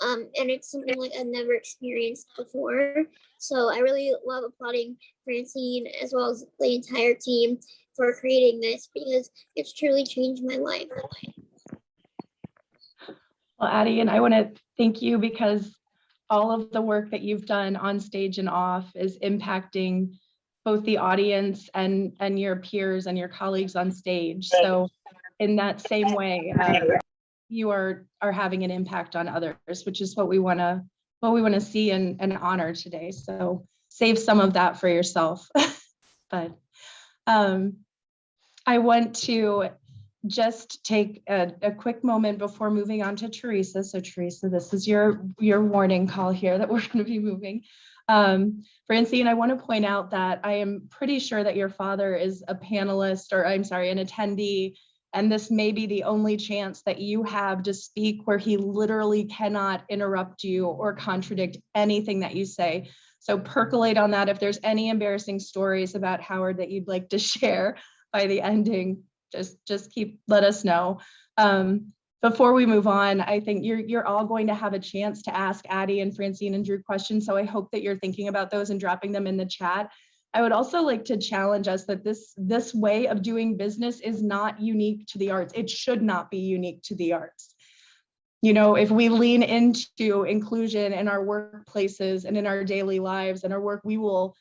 And it's something like I've never experienced before. So I really love applauding Francine as well as the entire team for creating this, because it's truly changed my life. Well, Addie, and I want to thank you, because all of the work that you've done on stage and off is impacting both the audience and your peers and your colleagues on stage. So in that same way, you are having an impact on others, which is what we want to see and honor today. So save some of that for yourself. But I want to just take a quick moment before moving on to Teresa. So Teresa, this is your warning call here that we're going to be moving. Francine, I want to point out that I am pretty sure that your father is a panelist, or I'm sorry, an attendee, and this may be the only chance that you have to speak where he literally cannot interrupt you or contradict anything that you say. So percolate on that. If there's any embarrassing stories about Howard that you'd like to share by the ending, just let us know. Before we move on, I think you're all going to have a chance to ask Addie and Francine and Drew questions. So I hope that you're thinking about those and dropping them in the chat. I would also like to challenge us that this way of doing business is not unique to the arts. It should not be unique to the arts. You know, if we lean into inclusion in our workplaces and in our daily lives and our work, we will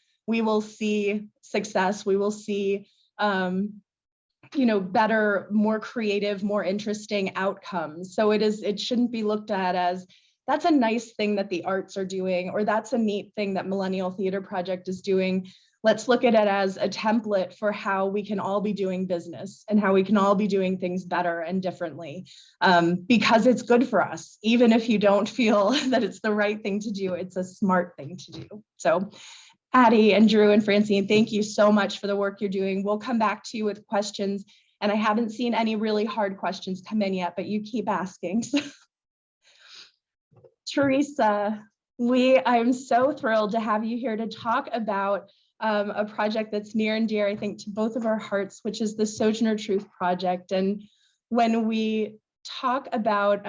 see success. We will see, you know, better, more creative, more interesting outcomes. So it shouldn't be looked at as that's a nice thing that the arts are doing, or that's a neat thing that Millennial Theater Project is doing. Let's look at it as a template for how we can all be doing business and how we can all be doing things better and differently, because it's good for us. Even if you don't feel that it's the right thing to do, it's a smart thing to do. So Addie and Drew and Francine, thank you so much for the work you're doing. We'll come back to you with questions. And I haven't seen any really hard questions come in yet, but you keep asking. Teresa, I'm so thrilled to have you here to talk about a project that's near and dear, I think, to both of our hearts, which is the Sojourner Truth Project. And when we talk about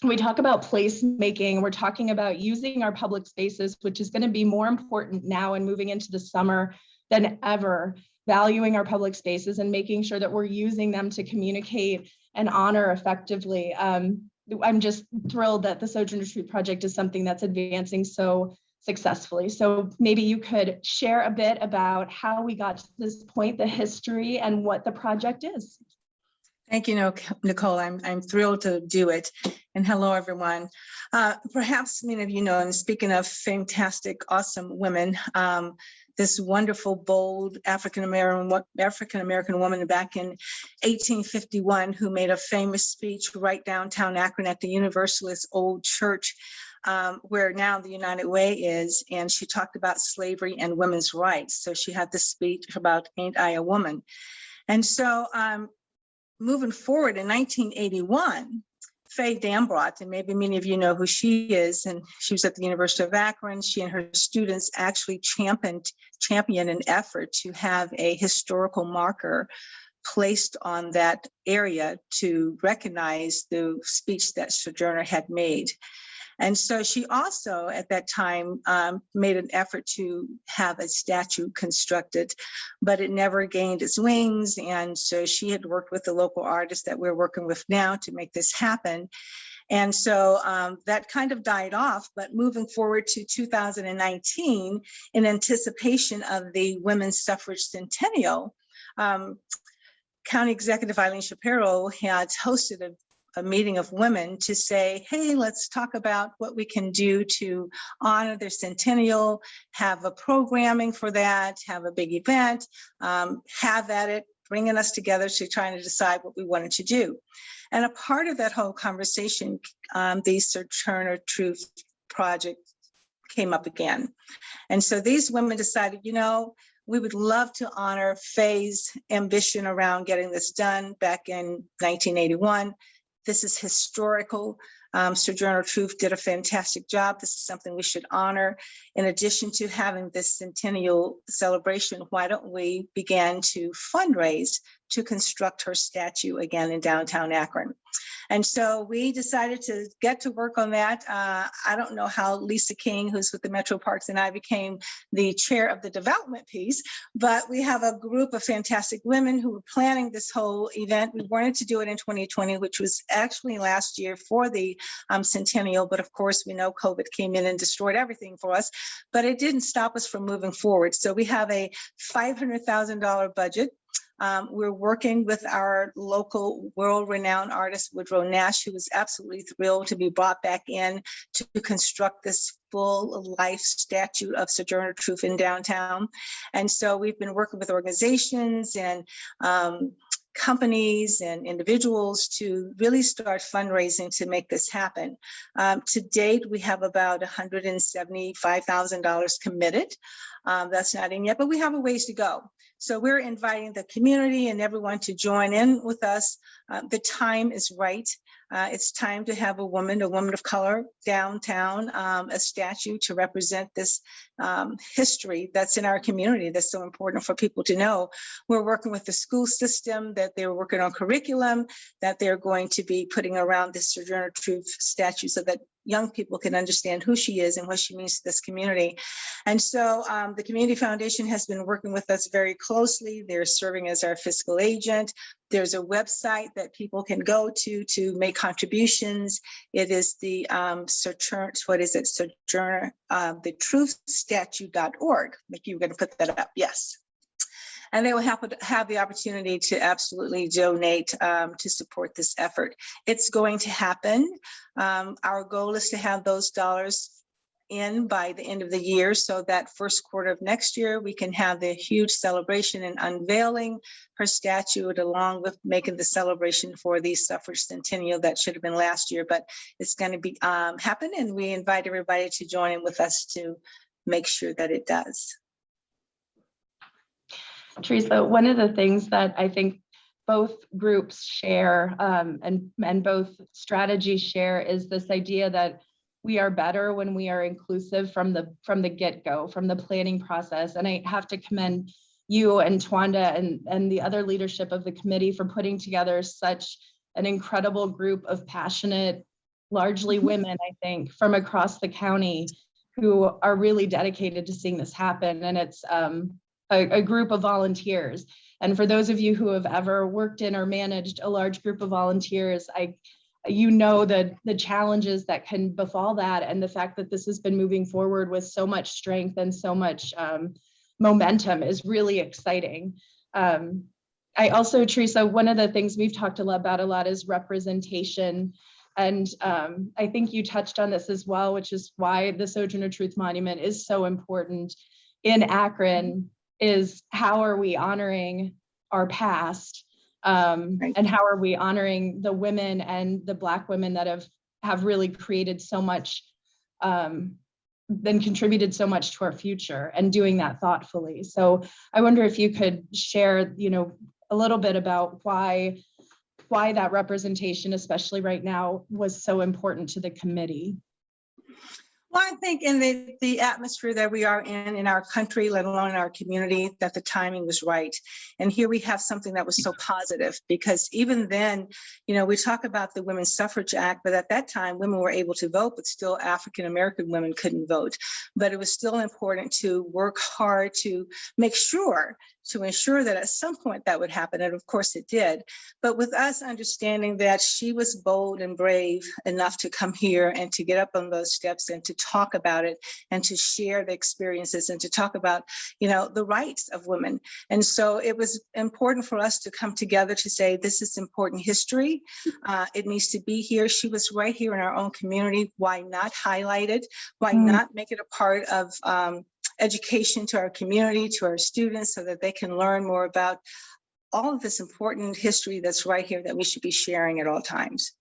placemaking, we're talking about using our public spaces, which is going to be more important now and moving into the summer than ever, valuing our public spaces and making sure that we're using them to communicate and honor effectively. I'm just thrilled that the Sojourner Truth Project is something that's advancing so successfully. So maybe you could share a bit about how we got to this point, the history, and what the project is. Thank you, Nicole. I'm thrilled to do it. And hello, everyone. Perhaps many of you know, and speaking of fantastic, awesome women, this wonderful, bold African-American woman back in 1851 who made a famous speech right downtown Akron at the Universalist Old Church, where now the United Way is, and she talked about slavery and women's rights. So she had this speech about "Ain't I a Woman?" And so moving forward in 1981, Faye Dambrot, and maybe many of you know who she is, and she was at the University of Akron. She and her students actually championed an effort to have a historical marker placed on that area to recognize the speech that Sojourner had made. And so she also, at that time, made an effort to have a statue constructed, but it never gained its wings. And so she had worked with the local artist that we're working with now to make this happen. And so that kind of died off, but moving forward to 2019, in anticipation of the Women's Suffrage Centennial, County Executive Eileen Shapiro had hosted a meeting of women to say, hey, let's talk about what we can do to honor their centennial, have a programming for that, have a big event, have at it, bringing us together to trying to decide what we wanted to do. And a part of that whole conversation, the Sojourner Truth Project came up again. And so these women decided, you know, we would love to honor Faye's ambition around getting this done back in 1981. This is historical. Sojourner Truth did a fantastic job. This is something we should honor. In addition to having this centennial celebration, why don't we begin to fundraise to construct her statue again in downtown Akron? And so we decided to get to work on that. I don't know how Lisa King, who's with the Metro Parks, and I became the chair of the development piece, but we have a group of fantastic women who were planning this whole event. We wanted to do it in 2020, which was actually last year for the Centennial, but of course we know COVID came in and destroyed everything for us, but it didn't stop us from moving forward. So we have a $500,000 budget. We're working with our local world-renowned artist, Woodrow Nash, who was absolutely thrilled to be brought back in to construct this full-life statue of Sojourner Truth in downtown. And so we've been working with organizations and companies and individuals to really start fundraising to make this happen. To date, we have about $175,000 committed. That's not in yet, but we have a ways to go. So we're inviting the community and everyone to join in with us. The time is right. It's time to have a woman of color downtown, a statue to represent this history that's in our community that's so important for people to know. We're working with the school system, that they're working on curriculum, that they're going to be putting around this Sojourner Truth statue so that young people can understand who she is and what she means to this community. And so the Community Foundation has been working with us very closely. They're serving as our fiscal agent. There's a website that people can go to make contributions. It is the Sojourner, the truthstatue.org. Like you were going to put that up, yes. And they will have the opportunity to absolutely donate to support this effort. It's going to happen. Our goal is to have those dollars in by the end of the year, so that first quarter of next year, we can have the huge celebration and unveiling her statue, along with making the celebration for the Suffrage Centennial that should have been last year, but it's going to be happen, and we invite everybody to join in with us to make sure that it does. Teresa, one of the things that I think both groups share and both strategies share is this idea that we are better when we are inclusive from the get-go, from the planning process. And I have to commend you and Twanda and the other leadership of the committee for putting together such an incredible group of passionate, largely women, I think, from across the county who are really dedicated to seeing this happen. And it's a group of volunteers. And for those of you who have ever worked in or managed a large group of volunteers, you know the challenges that can befall that, and the fact that this has been moving forward with so much strength and so much momentum is really exciting. I also, Teresa, one of the things we've talked about a lot is representation. And I think you touched on this as well, which is why the Sojourner Truth Monument is so important in Akron, is how are we honoring our past? And how are we honoring the women and the Black women that have really created so much, and contributed so much to our future, and doing that thoughtfully. So I wonder if you could share, a little bit about why that representation, especially right now, was so important to the committee. Well, I think in the atmosphere that we are in our country, let alone in our community, that the timing was right. And here we have something that was so positive, because even then, we talk about the Women's Suffrage Act, but at that time, women were able to vote, but still African-American women couldn't vote. But it was still important to work hard to make sure, to ensure that at some point that would happen. And of course it did. But with us understanding that she was bold and brave enough to come here and to get up on those steps and to talk about it and to share the experiences and to talk about, the rights of women. And so it was important for us to come together to say, this is important history. It needs to be here. She was right here in our own community. Why not highlight it? Why not make it a part of education to our community, to our students, so that they can learn more about all of this important history that's right here that we should be sharing at all times.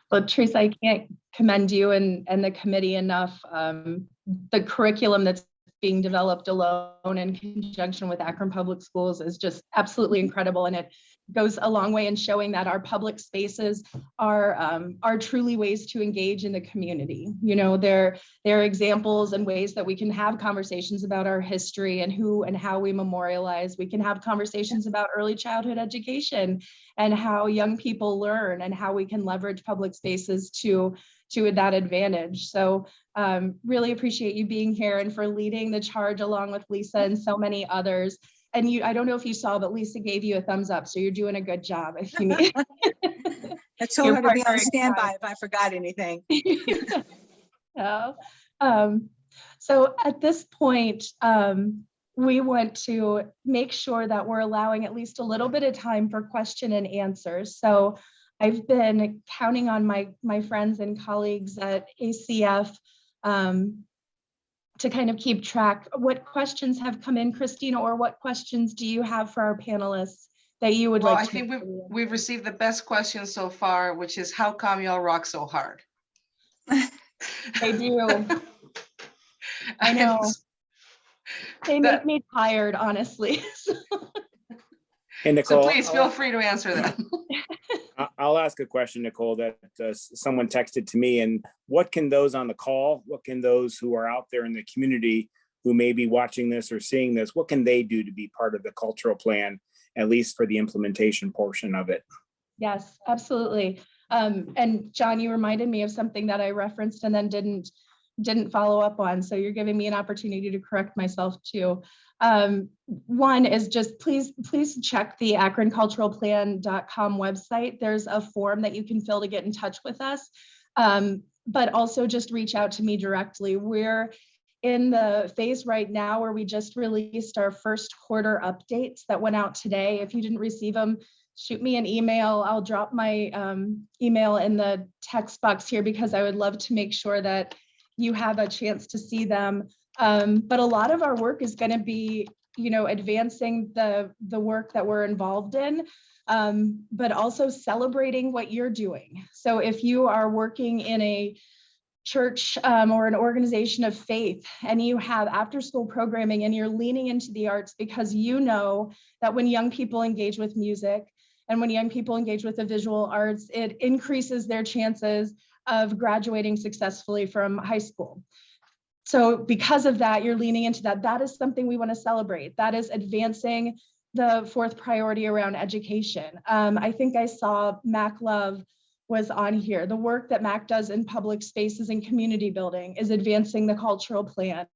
Well, Teresa, I can't commend you and the committee enough. The curriculum that's being developed alone in conjunction with Akron Public Schools is just absolutely incredible. And it goes a long way in showing that our public spaces are truly ways to engage in the community. They're examples and ways that we can have conversations about our history and who and how we memorialize. We can have conversations about early childhood education and how young people learn, and how we can leverage public spaces to that advantage. So really appreciate you being here and for leading the charge along with Lisa and so many others. And I don't know if you saw, but Lisa gave you a thumbs up. So you're doing a good job. If you need. I told her to be on standby if I forgot anything. Yeah. So at this point, we want to make sure that we're allowing at least a little bit of time for question and answers. So I've been counting on my friends and colleagues at ACF to kind of keep track. What questions have come in, Christina, or what questions do you have for our panelists that you would like to? I think we've received the best question so far, which is, how come y'all rock so hard? I do. I know. They make me tired, honestly. And So Nicole, please feel free to answer that. I'll ask a question, Nicole, that someone texted to me. And what can those on the call, what can those who are out there in the community who may be watching this or seeing this, what can they do to be part of the cultural plan, at least for the implementation portion of it? Yes, absolutely. And John, you reminded me of something that I referenced and then didn't follow up on. So you're giving me an opportunity to correct myself too. One is just please check the akronculturalplan.com website. There's a form that you can fill to get in touch with us. But also just reach out to me directly. We're in the phase right now where we just released our first quarter updates that went out today. If you didn't receive them, shoot me an email. I'll drop my email in the text box here because I would love to make sure that you have a chance to see them. But a lot of our work is going to be, advancing the work that we're involved in, but also celebrating what you're doing. So if you are working in a church or an organization of faith and you have after school programming and you're leaning into the arts because you know that when young people engage with music and when young people engage with the visual arts, it increases their chances of graduating successfully from high school. So because of that, you're leaning into that. That is something we want to celebrate. That is advancing the fourth priority around education. I think I saw Mac Love was on here. The work that Mac does in public spaces and community building is advancing the cultural plan.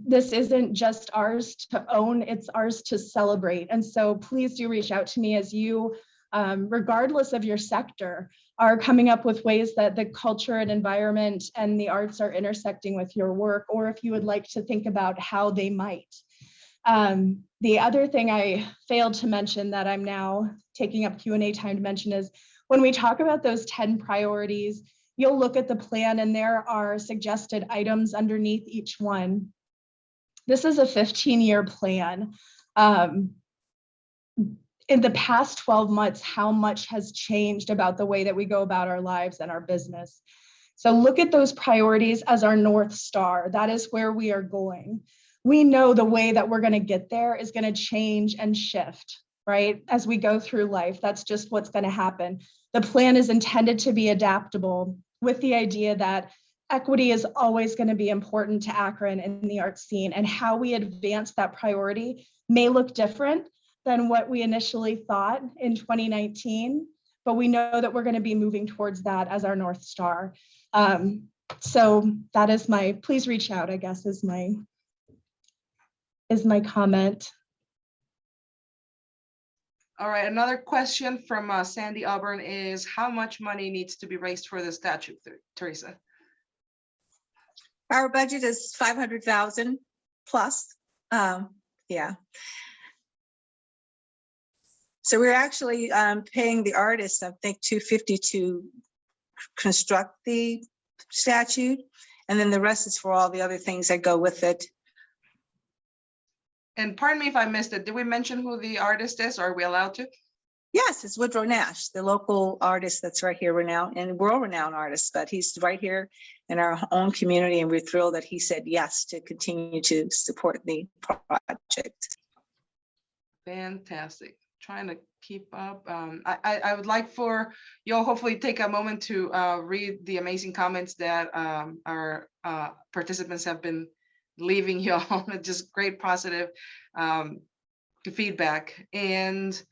This isn't just ours to own, it's ours to celebrate. And so please do reach out to me as you, regardless of your sector, are coming up with ways that the culture and environment and the arts are intersecting with your work, or if you would like to think about how they might. The other thing I failed to mention that I'm now taking up Q&A time to mention is when we talk about those 10 priorities, you'll look at the plan and there are suggested items underneath each one. This is a 15-year plan. In the past 12 months, how much has changed about the way that we go about our lives and our business. So look at those priorities as our North Star. That is where we are going. We know the way that we're going to get there is going to change and shift, right? As we go through life, that's just what's going to happen. The plan is intended to be adaptable with the idea that equity is always going to be important to Akron and the art scene, and how we advance that priority may look different than what we initially thought in 2019, but we know that we're going to be moving towards that as our North Star. So that is my, please reach out, I guess, is my comment. All right, another question from Sandy Auburn is how much money needs to be raised for the statue, Teresa? Our budget is 500,000 plus. Yeah. So we're actually paying the artists, I think, $250 to construct the statue, and then the rest is for all the other things that go with it. And pardon me if I missed it. Did we mention who the artist is? Are we allowed to? Yes, it's Woodrow Nash, the local artist that's right here, renowned and world-renowned artist, but he's right here in our own community, and we're thrilled that he said yes to continue to support the project. Fantastic. Trying to keep up. I would like for you'll hopefully take a moment to read the amazing comments that our participants have been leaving you all. Just great positive feedback. And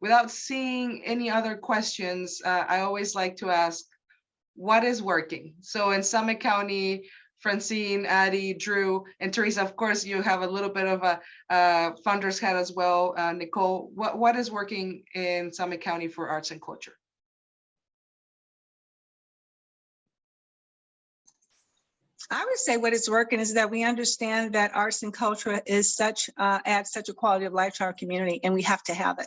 without seeing any other questions, I always like to ask, what is working? So in Summit County, Francine, Addie, Drew, and Teresa, of course, you have a little bit of a founder's hat as well. Nicole, what is working in Summit County for arts and culture? I would say what is working is that we understand that arts and culture is adds such a quality of life to our community, and we have to have it.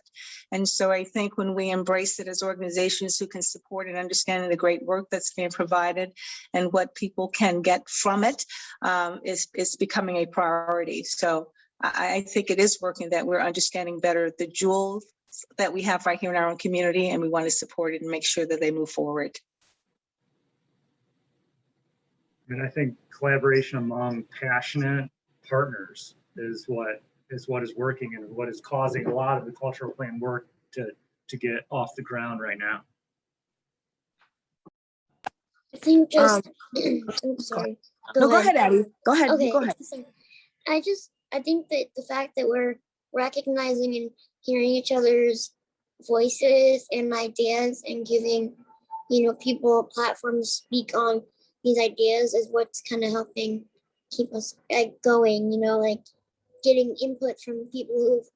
And so I think when we embrace it as organizations who can support and understand the great work that's being provided and what people can get from it, is becoming a priority. So I think it is working, that we're understanding better the jewels that we have right here in our own community, and we want to support it and make sure that they move forward. And I think collaboration among passionate partners is what is working and what is causing a lot of the cultural plan work to get off the ground right now. I think just, oops, sorry. No, go ahead, Addie. Go ahead. Okay, Go ahead. sorry. I think that the fact that we're recognizing and hearing each other's voices and ideas and giving, people a platform to speak on these ideas is what's kind of helping keep us going, like getting input from people who've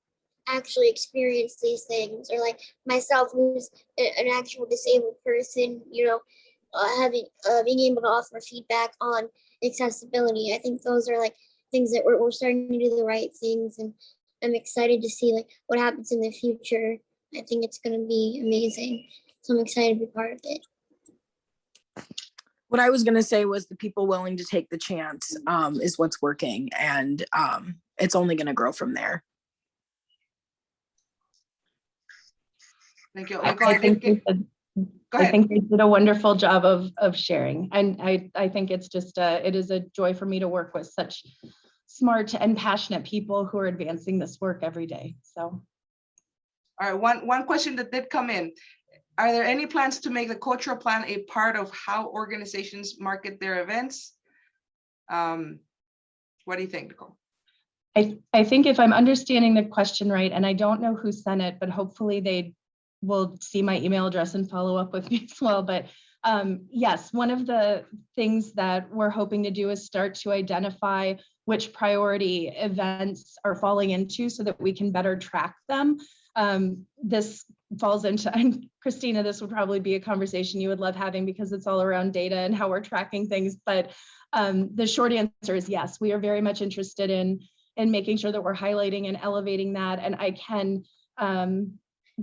actually experienced these things, or like myself, who's an actual disabled person, being able to offer feedback on accessibility. I think those are like things that we're starting to do the right things, and I'm excited to see like what happens in the future. I think it's going to be amazing, so I'm excited to be part of it. What I was going to say was the people willing to take the chance is what's working, and it's only going to grow from there. Thank you. I think you did, Go I ahead. think you did a wonderful job of sharing. And I think it's just, it is a joy for me to work with such smart and passionate people who are advancing this work every day. So. All right, one question that did come in. Are there any plans to make the cultural plan a part of how organizations market their events? What do you think, Nicole? I think if I'm understanding the question right, and I don't know who sent it, but hopefully they will see my email address and follow up with me as well. But yes, one of the things that we're hoping to do is start to identify which priority events are falling into so that we can better track them. This falls into, and Christina, this would probably be a conversation you would love having because it's all around data and how we're tracking things. But the short answer is yes, we are very much interested in making sure that we're highlighting and elevating that. And I can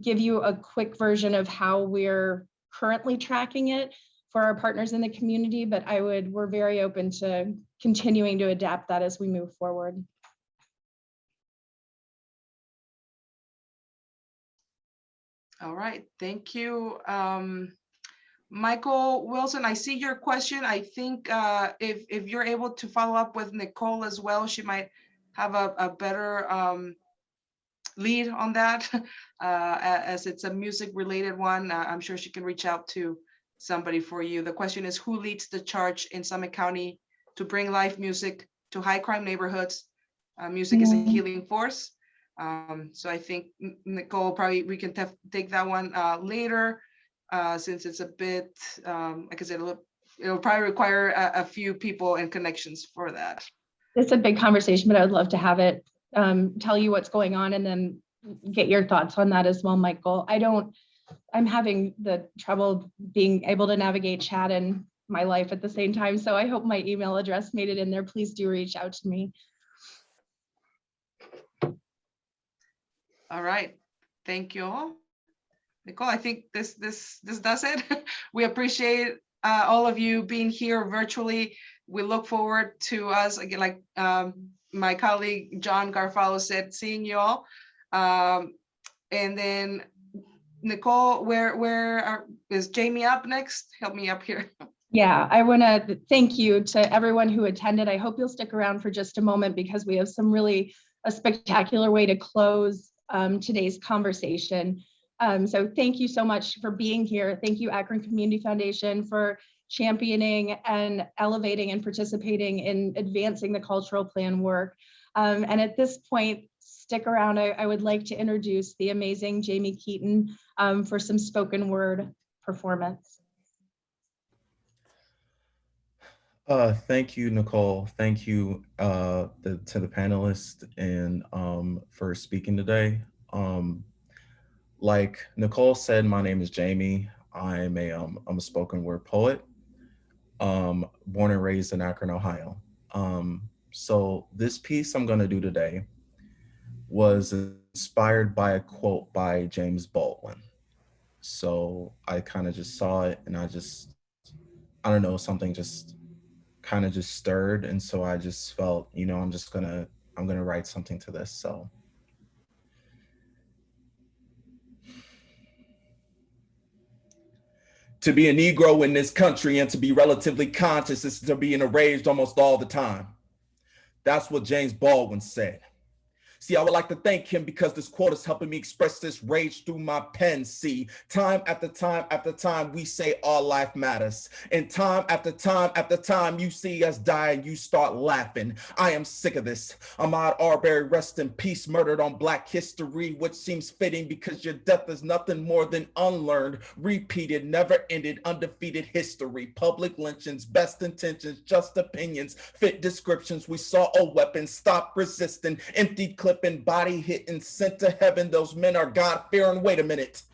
give you a quick version of how we're currently tracking it for our partners in the community, but we're very open to continuing to adapt that as we move forward. All right, thank you. Michael Wilson, I see your question. I think if you're able to follow up with Nicole as well, she might have a better lead on that as it's a music related one. I'm sure she can reach out to somebody for you. The question is, who leads the charge in Summit County to bring live music to high crime neighborhoods? Music is a healing force. So I think Nicole, probably we can take that one later since it's a bit, like I said, it'll probably require a few people and connections for that. It's a big conversation, but I would love to have it, tell you what's going on and then get your thoughts on that as well, Michael. I'm having the trouble being able to navigate chat and my life at the same time. So I hope my email address made it in there. Please do reach out to me. All right, thank you all. Nicole, I think this does it. We appreciate all of you being here virtually. We look forward to us, again, like my colleague John Garfalo said, seeing you all. And then Nicole, is Jamie up next? Help me up here. Yeah, I want to thank you to everyone who attended. I hope you'll stick around for just a moment because we have a spectacular way to close today's conversation. So thank you so much for being here. Thank you, Akron Community Foundation, for championing and elevating and participating in advancing the cultural plan work. And at this point, stick around. I would like to introduce the amazing Jamie Keaton for some spoken word performance. Thank you, Nicole. Thank you to the panelists and for speaking today. Like Nicole said, my name is Jamie. I'm a spoken word poet, born and raised in Akron, Ohio. So this piece I'm gonna do today was inspired by a quote by James Baldwin. So I kind of just saw it and I don't know, something just kind of just stirred. And so I just felt, I'm gonna write something to this. So. To be a Negro in this country and to be relatively conscious is to be enraged almost all the time. That's what James Baldwin said. See, I would like to thank him because this quote is helping me express this rage through my pen. See, time after time after time, we say all life matters. And time after time after time, you see us die and you start laughing. I am sick of this. Ahmaud Arbery, rest in peace, murdered on Black history, which seems fitting because your death is nothing more than unlearned, repeated, never ended, undefeated history. Public lynchings, best intentions, just opinions, fit descriptions. We saw a weapon, stop resisting, emptied clip and body hitting, sent to heaven. Those men are God-fearing. Wait a minute.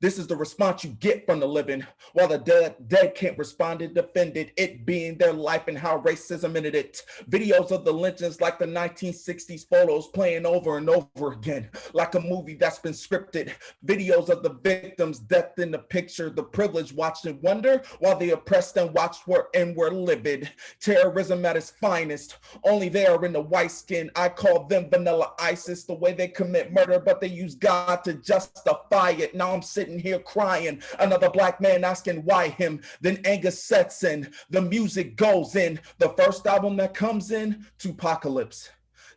This is the response you get from the living, while the dead can't respond and defend it, it being their life and how racism ended it. Videos of the lynchings like the 1960s photos playing over and over again, like a movie that's been scripted. Videos of the victims' death in the picture, the privileged watched and wonder, while the oppressed and watched were livid. Terrorism at its finest, only they are in the white skin. I call them vanilla ISIS, the way they commit murder, but they use God to justify it. Now I'm sitting here crying, another Black man asking why him. Then anger sets in, the music goes in. The first album that comes in, Tupacalypse.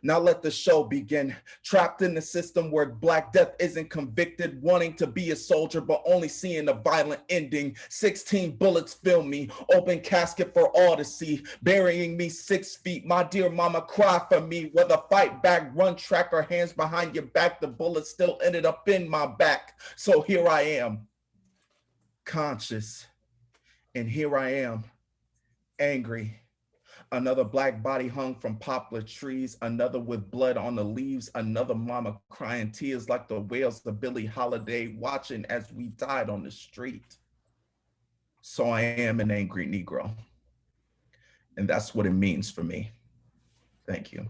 Now let the show begin. Trapped in the system where Black death isn't convicted, wanting to be a soldier but only seeing a violent ending. 16 bullets fill me, open casket for all to see, burying me 6 feet. My dear mama cry for me, whether fight back, run track, or hands behind your back, the bullet still ended up in my back. So here I am, conscious, and here I am, angry. Another Black body hung from poplar trees, another with blood on the leaves, another mama crying tears like the wails of Billie Holiday, watching as we died on the street. So I am an angry Negro. And that's what it means for me. Thank you.